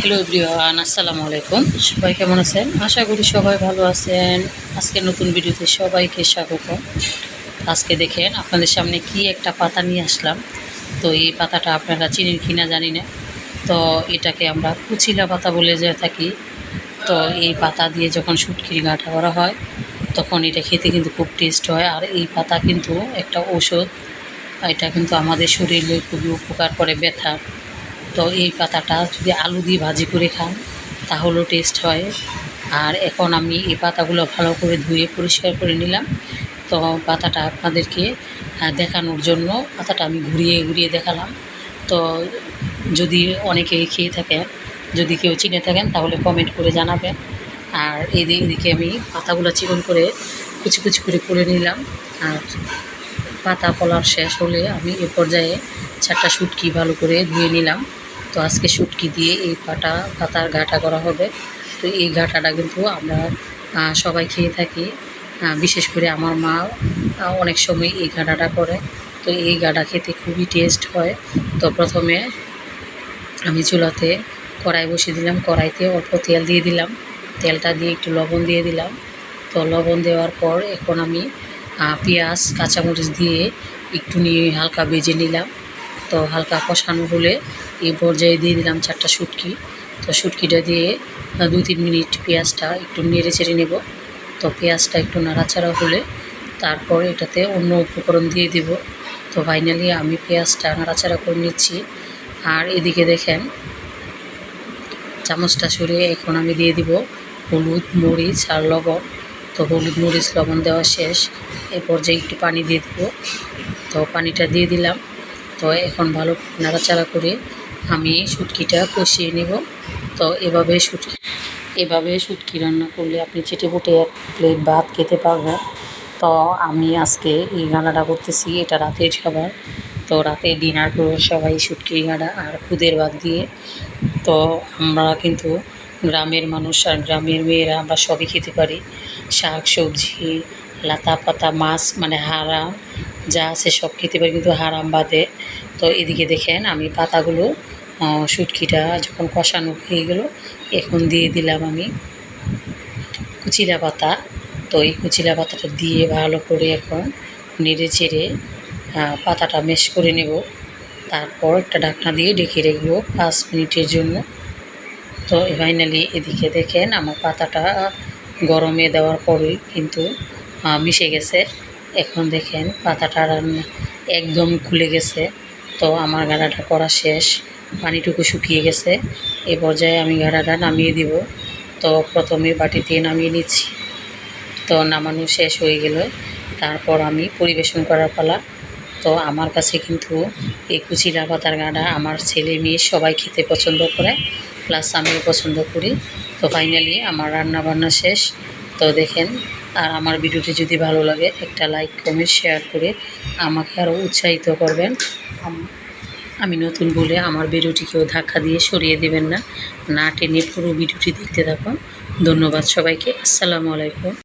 Hello everyone, আসসালামু আলাইকুম। সবাই কেমন আছেন? আশা করি সবাই ভালো আছেন। আজকে নতুন ভিডিওতে সবাইকে স্বাগত। আজকে দেখেন আপনাদের সামনে কি একটা পাতা নিয়ে আসলাম। তো এই পাতাটা আপনারা চিনেন কিনা জানি না। তো এটাকে আমরা কুচিলা পাতা বলে যে থাকি। তো এই পাতা দিয়ে যখন শুটকির ঘাঁটা করা হয় তখন এটা খেতে কিন্তু খুব টেস্ট হয়। আর এই পাতা কিন্তু একটা ঔষধ। এটা কিন্তু আমাদের শরীরে খুবই উপকার করে ব্যথার। তো এই পাতাটা যদি আলু দিয়ে ভাজি করে খান তাহলেও টেস্ট হয়। আর এখন আমি এই পাতাগুলো ভালো করে ধুয়ে পরিষ্কার করে নিলাম। তো পাতাটা আপনাদেরকে দেখানোর জন্য পাতাটা আমি ঘুরিয়ে ঘুরিয়ে দেখালাম। তো যদি অনেকে খেয়ে থাকেন, যদি কেউ চিনে থাকেন তাহলে কমেন্ট করে জানাবেন। আর এদিকে আমি পাতাগুলো চিকন করে কুচি কুচি করে নিলাম। আর পাতা কলার শেষ হলে আমি এ পর্যায়ে 4টা শুটকি ভালো করে ধুয়ে নিলাম। তো আজকে শুটকি দিয়ে এই পাতার ঘাটা করা হবে। তো এই ঘাটাটা কিন্তু আমরা সবাই খেয়ে থাকি। বিশেষ করে আমার মা অনেক সময় এই ঘাটাটা করে। তো এই ঘাটা খেতে খুবই টেস্ট হয়। তো প্রথমে আমি চুলাতে কড়াই বসিয়ে দিলাম। কড়াইতে অল্প তেল দিয়ে দিলাম। তেলটা দিয়ে একটু লবণ দিয়ে দিলাম। তো লবণ দেওয়ার পর এখন আমি পেঁয়াজ কাঁচামরিচ দিয়ে একটু নিয়ে হালকা ভেজে নিলাম। তো হালকা কষানো হলে এই পর্যায়ে দিয়ে দিলাম 4টা শুটকি। তো শুটকিটা দিয়ে 2-3 মিনিট পেঁয়াজটা একটু নেড়ে চেড়ে নেব। তো পেঁয়াজটা একটু নাড়াচাড়া হলে তারপর এটাতে অন্য উপকরণ দিয়ে দিব। তো ফাইনালি আমি পেঁয়াজটা নাড়াচাড়া করে নিচ্ছি। আর এদিকে দেখেন চামচটা সরিয়ে এখন আমি দিয়ে দিব হলুদ, মরিচ আর লবণ। তো হলুদ, মরিচ, লবণ দেওয়া শেষ। এই পর্যায়ে একটু পানি দিয়ে দিব। তো পানিটা দিয়ে দিলাম। তো এখন ভালো নাড়াচাড়া করে আমি শুটকিটা কষিয়ে নেব। তো এভাবে শুটকি রান্না করলে আপনি চেটেপুটে 1 প্লেট ভাত খেতে পারবেন। তো আমি আজকে এই রান্নাটা করতেছি, এটা রাতের খাবার। তো রাতে ডিনার করবো সবাই শুটকির ঘাঁটা আর খুদের ভাত দিয়ে। তো আমরা কিন্তু গ্রামের মানুষ আর গ্রামের মেয়েরা আমরা সবই খেতে পারি। শাক সবজি, লতা পাতা, মাছ, মানে হারাম যা আছে সব খেতে পারি, কিন্তু হারাম বাদে। তো এদিকে দেখেন আমি পাতাগুলো শুটকিটা যখন কষানো হয়ে গেল এখন দিয়ে দিলাম আমি কুচিলা পাতা। তো এই কুচিলা পাতাটা দিয়ে ভালো করে এখন নেড়ে চেড়ে পাতাটা ম্যাশ করে নেব। তারপর একটা ঢাকনা দিয়ে ঢেকে রাখবো 5 মিনিটের জন্য। তো ফাইনালি এদিকে দেখেন আমার পাতাটা গরমে দেওয়ার পরেই কিন্তু মিশে গেছে। এখন দেখেন পাতাটা একদম খুলে গেছে। তো আমার ঘাঁটাটা করা শেষ, পানিটুকু শুকিয়ে গেছে। এ পর্যায়ে আমি ঘাঁটাটা নামিয়ে দিব। তো প্রথমে বাটিতে নামিয়ে নিচ্ছি। তো নামানো শেষ হয়ে গেলে তারপর আমি পরিবেশন করার পালা। তো আমার কাছে কিন্তু এই কুচিলা পাতার ঘাঁটা আমার ছেলে মেয়ে সবাই খেতে পছন্দ করে, প্লাস আমিও পছন্দ করি। তো ফাইনালি আমার রান্না বান্না শেষ। তো দেখেন, আর আমার ভিডিওটি যদি ভালো লাগে একটা লাইক কমেন্ট শেয়ার করে আমাকে আরও উৎসাহিত করবেন। আমি নতুন বলে আমার ভিডিওটিকেও ধাক্কা দিয়ে সরিয়ে দেবেন না, না টেনে পুরো ভিডিওটি দেখতে থাকুন। ধন্যবাদ সবাইকে। আসসালামু আলাইকুম।